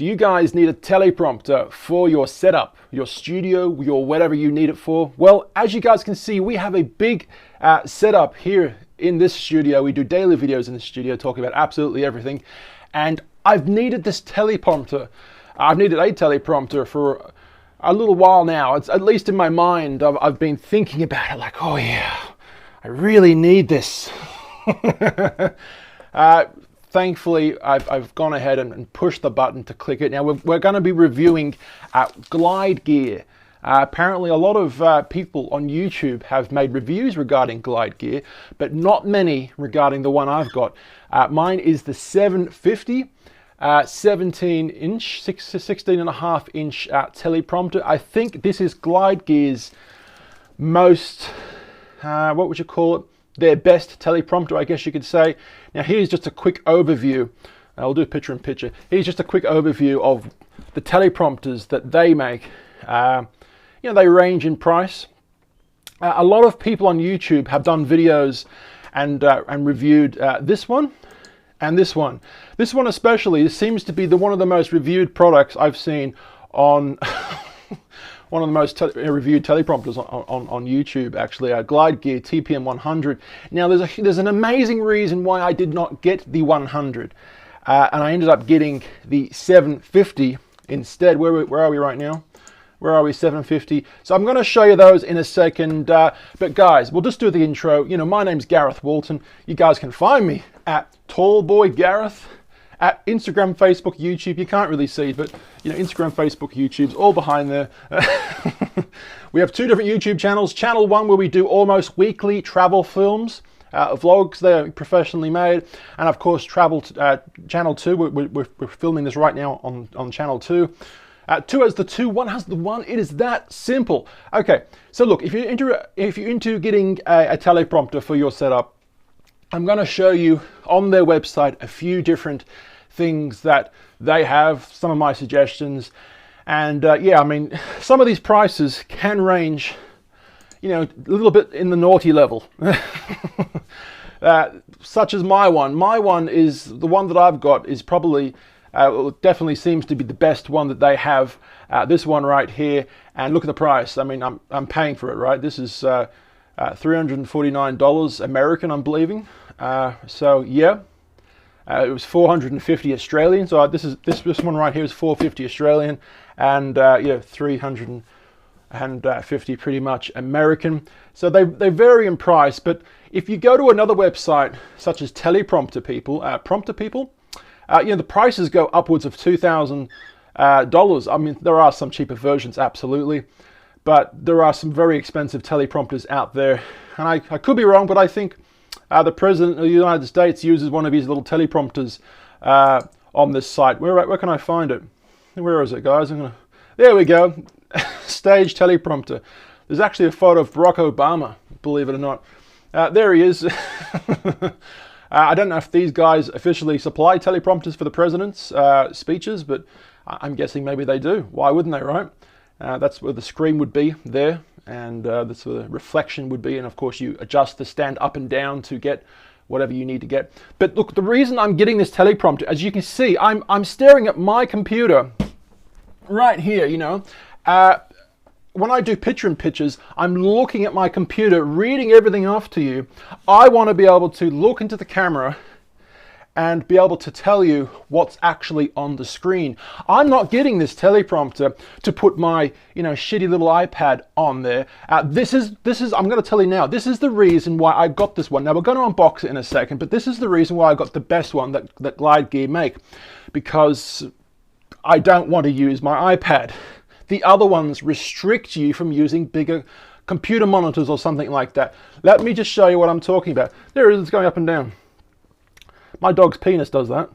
Do you guys need a teleprompter for your setup, your studio, your whatever you need it for? Well, as you guys can see, we have a big setup here in this studio. We do daily videos in the studio talking about absolutely everything. And I've needed this teleprompter. I've needed a teleprompter for a little while now. It's at least in my mind. I've been thinking about it like, oh yeah, I really need this. Thankfully, I've gone ahead and pushed the button to click it. Now we're going to be reviewing glide gear. Apparently a lot of people on YouTube have made reviews regarding glide gear, but not many regarding the one I've got. Mine is the 750 17-inch, 16.5-inch teleprompter. I think this is glide gear's most, what would you call it? Their best teleprompter, I guess you could say. Now here's just a quick overview. I'll do picture in picture. Here's just a quick overview of the teleprompters that they make. You know, they range in price. A lot of people on YouTube have done videos and reviewed this one and this one. This one especially seems to be one of the most reviewed products I've seen on one of the most reviewed teleprompters on YouTube, actually. Glide Gear TPM 100. Now there's an amazing reason why I did not get the 100, and I ended up getting the 750 instead. Where are we right now? Where are we? 750. So I'm going to show you those in a second. But guys, we'll just do the intro. You know, my name's Gareth Walton. You guys can find me at TallBoyGareth. At Instagram, Facebook, YouTube. You can't really see, but you know, Instagram, Facebook, YouTube's all behind there. We have two different YouTube channels. Channel 1, where we do almost weekly travel films, vlogs. They're professionally made, and of course, Channel 2. We're filming this right now on Channel 2. 2 has the 2, 1 has the 1. It is that simple. Okay, so look, if you're into getting a teleprompter for your setup, I'm going to show you on their website a few different things that they have, some of my suggestions, and yeah, I mean, some of these prices can range, you know, a little bit in the naughty level. Such as my one. My one is, the one that I've got is probably, it definitely seems to be the best one that they have. This one right here, and look at the price. I mean, I'm paying for it, right? This is $349 American, I'm believing. So yeah, it was 450 Australian. So this one right here is 450 Australian, and yeah, 350 pretty much American. So they vary in price. But if you go to another website such as Teleprompter People, you know, the prices go upwards of $2,000. I mean, there are some cheaper versions, absolutely, but there are some very expensive teleprompters out there, and I could be wrong, but I think the President of the United States uses one of his little teleprompters on this site. Where can I find it? Where is it, guys? There we go. Stage teleprompter. There's actually a photo of Barack Obama, believe it or not. There he is. I don't know if these guys officially supply teleprompters for the president's speeches, but I'm guessing maybe they do. Why wouldn't they, right? That's where the screen would be there, and that's where the reflection would be, and of course you adjust the stand up and down to get whatever you need to get. But look, the reason I'm getting this teleprompter, as you can see, I'm staring at my computer right here, you know. When I do picture-in-pictures, I'm looking at my computer, reading everything off to you. I want to be able to look into the camera and be able to tell you what's actually on the screen. I'm not getting this teleprompter to put my, you know, shitty little iPad on there. This is I'm going to tell you now, this is the reason why I got this one. Now we're going to unbox it in a second, but this is the reason why I got the best one that Glide Gear make, because I don't want to use my iPad. The other ones restrict you from using bigger computer monitors or something like that. Let me just show you what I'm talking about. There it is, it's going up and down. My dog's penis does that.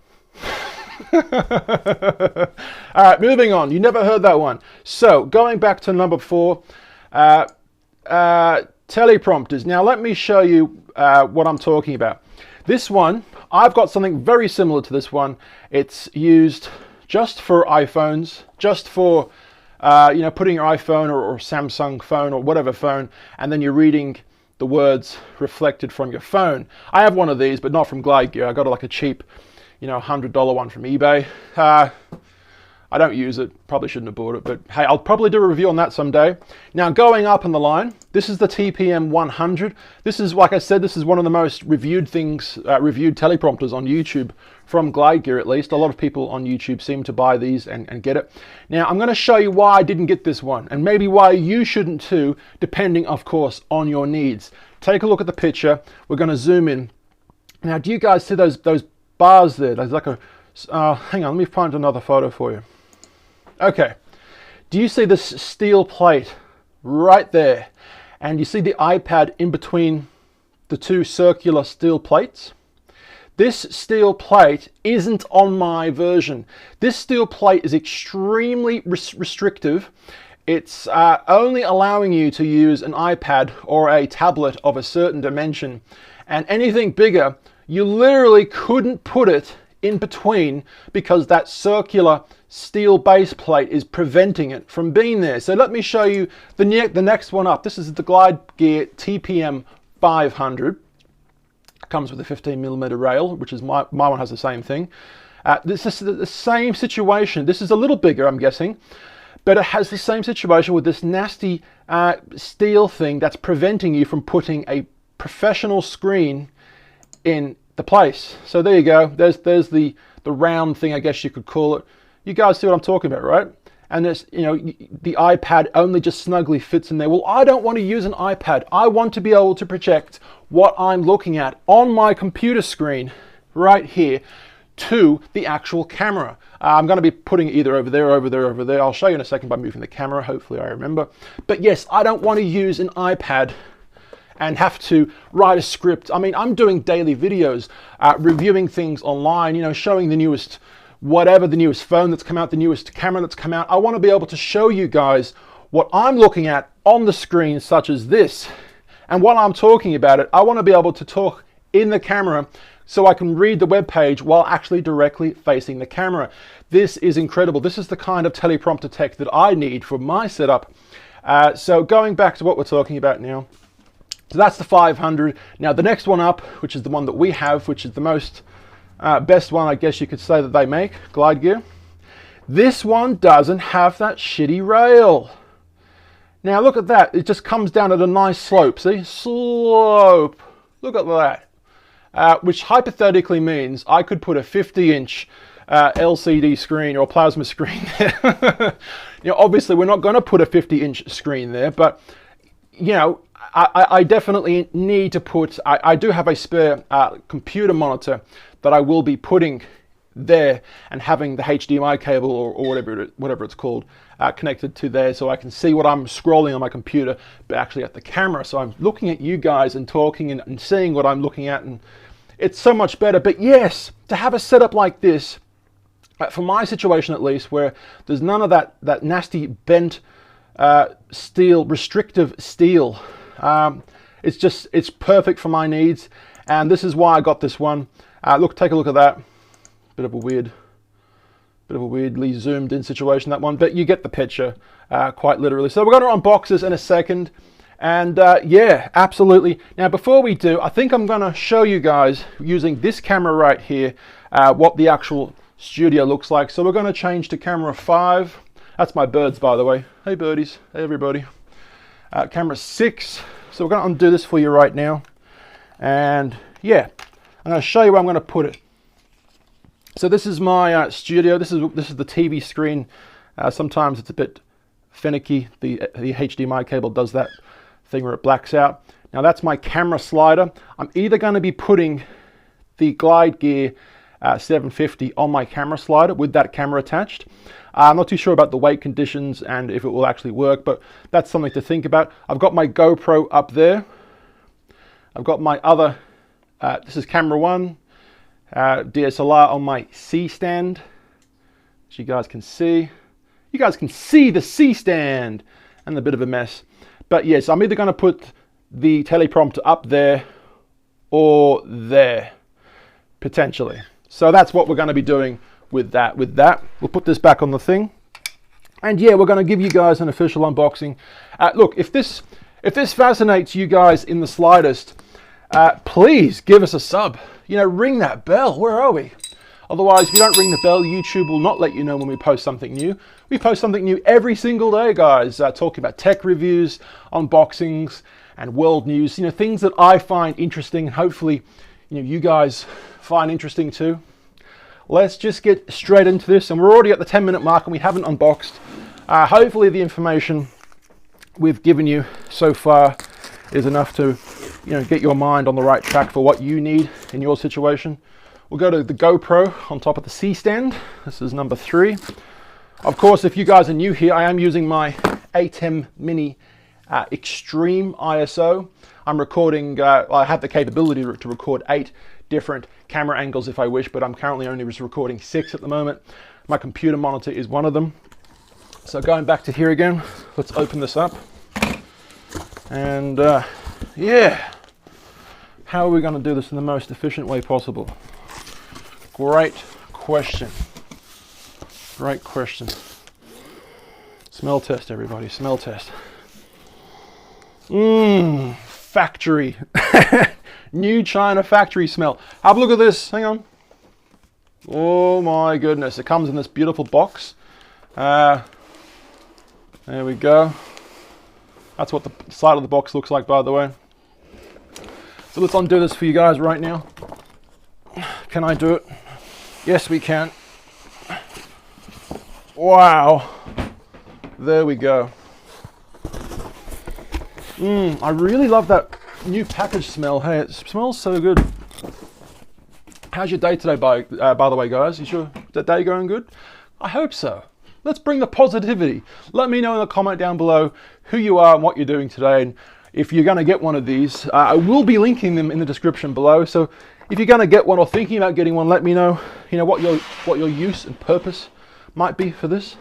All right, moving on. You never heard that one. So going back to number 4, teleprompters. Now let me show you what I'm talking about. This one, I've got something very similar to this one. It's used just for iPhones, just for you know, putting your iPhone or Samsung phone or whatever phone, and then you're reading the words reflected from your phone. I have one of these, but not from Glide Gear. I got like a cheap, you know, $100 one from eBay. I don't use it, probably shouldn't have bought it, but hey, I'll probably do a review on that someday. Now, going up in the line, this is the TPM 100. This is, like I said, this is one of the most reviewed things, reviewed teleprompters on YouTube, from Glide Gear at least. A lot of people on YouTube seem to buy these and get it. Now, I'm going to show you why I didn't get this one, and maybe why you shouldn't too, depending, of course, on your needs. Take a look at the picture. We're going to zoom in. Now, do you guys see those bars there? There's like a, hang on, let me find another photo for you. Okay, do you see this steel plate right there? And you see the iPad in between the two circular steel plates? This steel plate isn't on my version. This steel plate is extremely restrictive. It's only allowing you to use an iPad or a tablet of a certain dimension. And anything bigger, you literally couldn't put it in between because that circular steel base plate is preventing it from being there. So let me show you the next one up. This is the Glide Gear TPM 500. Comes with a 15mm rail, which is my one has the same thing. This is the same situation. This is a little bigger, I'm guessing, but it has the same situation with this nasty steel thing that's preventing you from putting a professional screen in the place. So there you go. There's the round thing, I guess you could call it. You guys see what I'm talking about, right? And it's, you know, the iPad only just snugly fits in there. Well, I don't want to use an iPad. I want to be able to project what I'm looking at on my computer screen right here to the actual camera. I'm going to be putting it either over there, over there, over there. I'll show you in a second by moving the camera. Hopefully I remember. But yes, I don't want to use an iPad and have to write a script. I mean, I'm doing daily videos, reviewing things online, you know, showing the newest whatever, the newest phone that's come out, the newest camera that's come out. I want to be able to show you guys what I'm looking at on the screen, such as this. And while I'm talking about it, I want to be able to talk in the camera so I can read the web page while actually directly facing the camera. This is incredible. This is the kind of teleprompter tech that I need for my setup. So going back to what we're talking about now. So that's the 500. Now the next one up, which is the one that we have, which is the most best one, I guess you could say, that they make, Glide Gear. This one doesn't have that shitty rail. Now look at that. It just comes down at a nice slope. See? Slope. Look at that. Which hypothetically means I could put a 50-inch LCD screen or plasma screen there. You know, obviously we're not going to put a 50-inch screen there, but you know, I definitely need to put, I do have a spare computer monitor that I will be putting there and having the HDMI cable or whatever it's called connected to there, so I can see what I'm scrolling on my computer, but actually at the camera. So I'm looking at you guys and talking and seeing what I'm looking at, and it's so much better. But yes, to have a setup like this, for my situation at least, where there's none of that nasty bent steel, restrictive steel, it's perfect for my needs, and this is why I got this one. Look, take a look at that. Bit of a weirdly zoomed in situation, that one, but you get the picture, quite literally. So we're going to unbox this in a second, and yeah, absolutely. Now before we do, I think I'm going to show you guys using this camera right here what the actual studio looks like. So we're going to change to camera 5. That's my birds, by the way. Hey birdies, hey everybody. Camera 6. So we're going to undo this for you right now, and yeah, I'm going to show you where I'm going to put it. So this is my studio. This is the TV screen. Sometimes it's a bit finicky. The HDMI cable does that thing where it blacks out. Now that's my camera slider. I'm either going to be putting the Glide Gear 750 on my camera slider with that camera attached. I'm not too sure about the weight conditions and if it will actually work, but that's something to think about. I've got my GoPro up there. I've got my other, this is camera 1, DSLR on my C stand, which you guys can see. You guys can see the C stand and a bit of a mess. But yes, I'm either going to put the teleprompter up there or there, potentially. So that's what we're going to be doing with that. We'll put this back on the thing. And yeah, we're going to give you guys an official unboxing. Look, if this fascinates you guys in the slightest, please give us a sub. You know, ring that bell. Where are we? Otherwise, if you don't ring the bell, YouTube will not let you know when we post something new. We post something new every single day, guys, talking about tech reviews, unboxings, and world news. You know, things that I find interesting, and hopefully, you guys find interesting too. Let's just get straight into this, and we're already at the 10-minute mark, and we haven't unboxed. Hopefully, the information we've given you so far is enough to, get your mind on the right track for what you need in your situation. We'll go to the GoPro on top of the C stand. This is number 3. Of course, if you guys are new here, I am using my ATEM Mini Extreme ISO. I'm recording, I have the capability to record 8 different camera angles if I wish, but I'm currently only just recording 6 at the moment. My computer monitor is one of them. So going back to here again, let's open this up. And yeah, how are we going to do this in the most efficient way possible? Great question. Great question. Smell test, everybody. Smell test. Factory. New China factory smell. Have a look at this. Hang on. Oh my goodness. It comes in this beautiful box. There we go. That's what the side of the box looks like, by the way. So let's undo this for you guys right now. Can I do it? Yes, we can. Wow. There we go. I really love that new package smell. Hey, it smells so good. How's your day today, by the way, guys? Is your day going good? I hope so. Let's bring the positivity. Let me know in the comment down below who you are and what you're doing today. And if you're going to get one of these, I will be linking them in the description below. So if you're going to get one or thinking about getting one, let me know, what your use and purpose might be for this.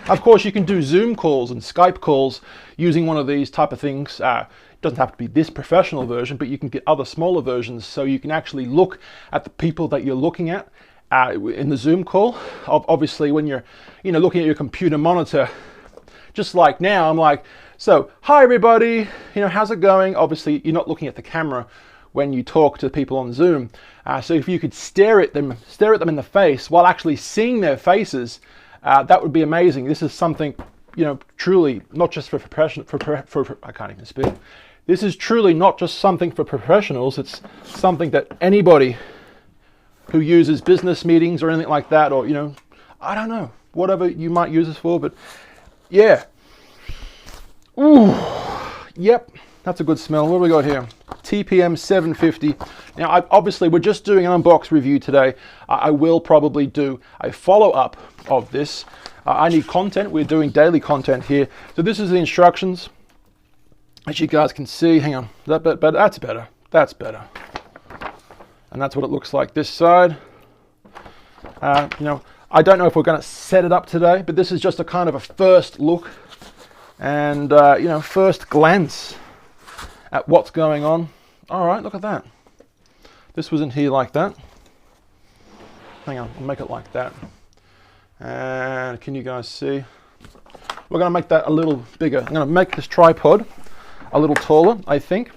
Of course, you can do Zoom calls and Skype calls using one of these type of things. It doesn't have to be this professional version, but you can get other smaller versions so you can actually look at the people that you're looking at in the Zoom call. Obviously, when you're looking at your computer monitor, just like now, I'm like, so hi everybody, how's it going? Obviously, you're not looking at the camera when you talk to people on Zoom. So if you could stare at them in the face while actually seeing their faces, that would be amazing. This is something, truly not just for I can't even speak. This is truly not just something for professionals. It's something that anybody who uses business meetings or anything like that, or, I don't know, whatever you might use this for, but yeah. Ooh, yep, that's a good smell. What do we got here? TPM 750. Now, obviously, we're just doing an unbox review today. I will probably do a follow-up of this. I need content. We're doing daily content here. So this is the instructions. As you guys can see, hang on, but that's better. That's better. And that's what it looks like this side. I don't know if we're going to set it up today, but this is just a kind of a first look and, first glance at what's going on. All right, look at that. This was in here like that. Hang on, I'll make it like that. And can you guys see? We're going to make that a little bigger. I'm going to make this tripod a little taller, I think,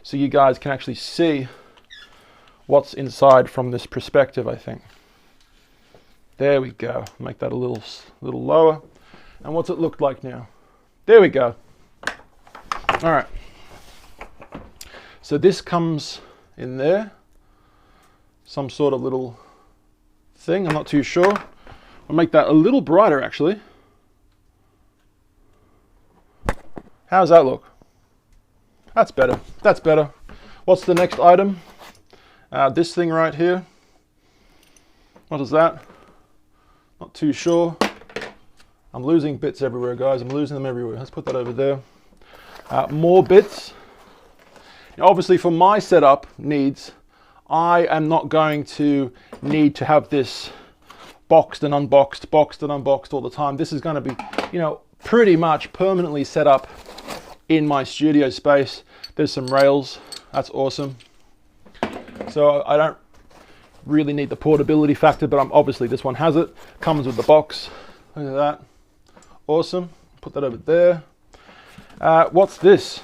so you guys can actually see what's inside from this perspective, I think. There we go. Make that a little lower. And what's it look like now? There we go. All right. So this comes in there. Some sort of little thing. I'm not too sure. I'll make that a little brighter, actually. How's that look? That's better. That's better. What's the next item? This thing right here. What is that? Not too sure. I'm losing bits everywhere, guys. I'm losing them everywhere. Let's put that over there. More bits. Now, obviously, for my setup needs, I am not going to need to have this boxed and unboxed all the time. This is going to be, pretty much permanently set up in my studio space. There's some rails. That's awesome. So I don't really need the portability factor, but obviously this one has it. Comes with the box. Look at that. Awesome. Put that over there. What's this?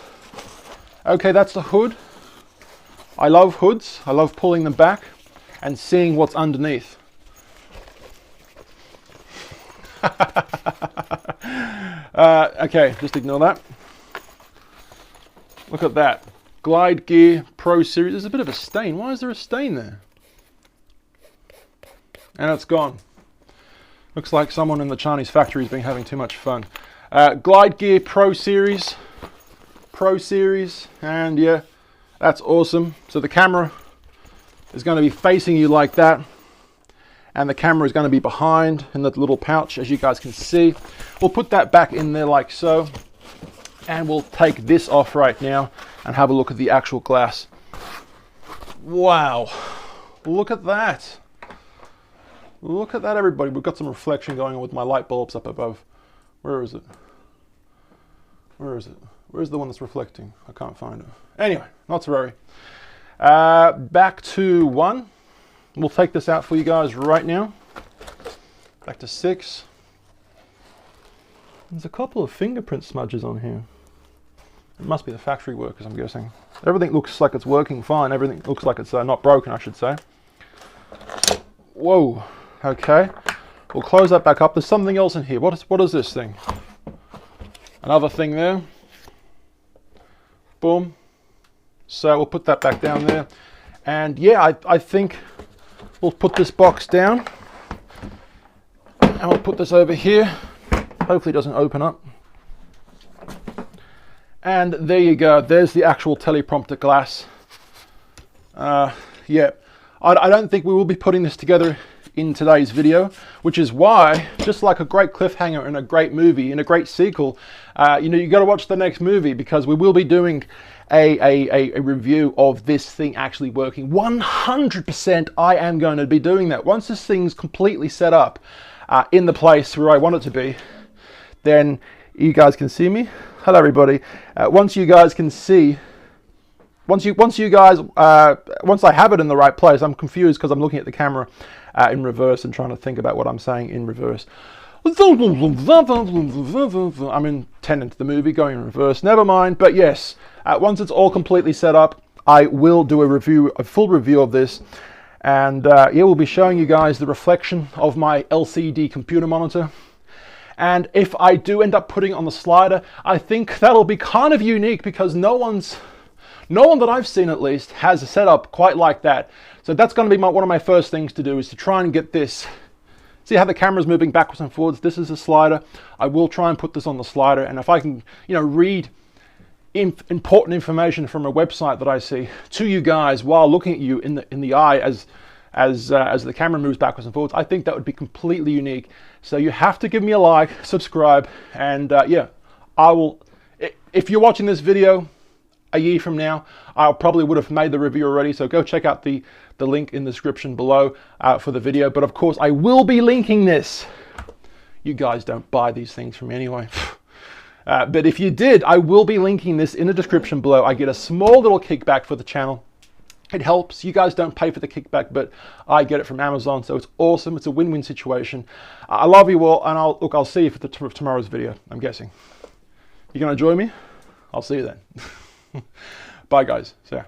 Okay, that's the hood. I love hoods. I love pulling them back and seeing what's underneath. Okay, just ignore that. Look at that. Glide Gear Pro Series. There's a bit of a stain. Why is there a stain there? And it's gone. Looks like someone in the Chinese factory has been having too much fun. Glide Gear Pro Series. And yeah, that's awesome. So the camera is going to be facing you like that. And the camera is going to be behind in that little pouch, as you guys can see. We'll put that back in there like so. And we'll take this off right now and have a look at the actual glass. Wow. Look at that. Look at that, everybody. We've got some reflection going on with my light bulbs up above. Where is it? Where is it? Where's the one that's reflecting? I can't find it. Anyway, not to worry. Back to 1. We'll take this out for you guys right now. Back to 6. There's a couple of fingerprint smudges on here. It must be the factory workers, I'm guessing. Everything looks like it's working fine. Everything looks like it's not broken, I should say. Whoa. Okay. We'll close that back up. There's something else in here. What is this thing? Another thing there. Boom. So we'll put that back down there. And yeah, I think we'll put this box down. And we'll put this over here. Hopefully it doesn't open up. And there you go. There's the actual teleprompter glass. Yeah, I don't think we will be putting this together in today's video, which is why, just like a great cliffhanger in a great movie, in a great sequel, you know, you got to watch the next movie, because we will be doing a review of this thing actually working. 100% I am going to be doing that. Once this thing's completely set up in the place where I want it to be, then you guys can see me. Hello everybody. Once you guys can see, once I have it in the right place, I'm confused because I'm looking at the camera in reverse and trying to think about what I'm saying in reverse. I'm in 10 into the movie, going in reverse. Never mind. But yes, once it's all completely set up, I will do a full review of this. And yeah, we'll be showing you guys the reflection of my LCD computer monitor. And if I do end up putting it on the slider, I think that'll be kind of unique, because no one that I've seen at least has a setup quite like that. So that's going to be one of my first things to do, is to try and get this. See how the camera's moving backwards and forwards? This is a slider. I will try and put this on the slider, and if I can, you know, read important information from a website that I see to you guys while looking at you in the eye as the camera moves backwards and forwards, I think that would be completely unique. So you have to give me a like, subscribe, and yeah, I will. If you're watching this video a year from now, I probably would have made the review already. So go check out the link in the description below for the video. But of course, I will be linking this. You guys don't buy these things from me anyway. But if you did, I will be linking this in the description below. I get a small little kickback for the channel. It helps. You guys don't pay for the kickback, but I get it from Amazon, so it's awesome. It's a win-win situation. I love you all, and I'll see you for tomorrow's video, I'm guessing. You gonna join me? I'll see you then. Bye, guys. See ya.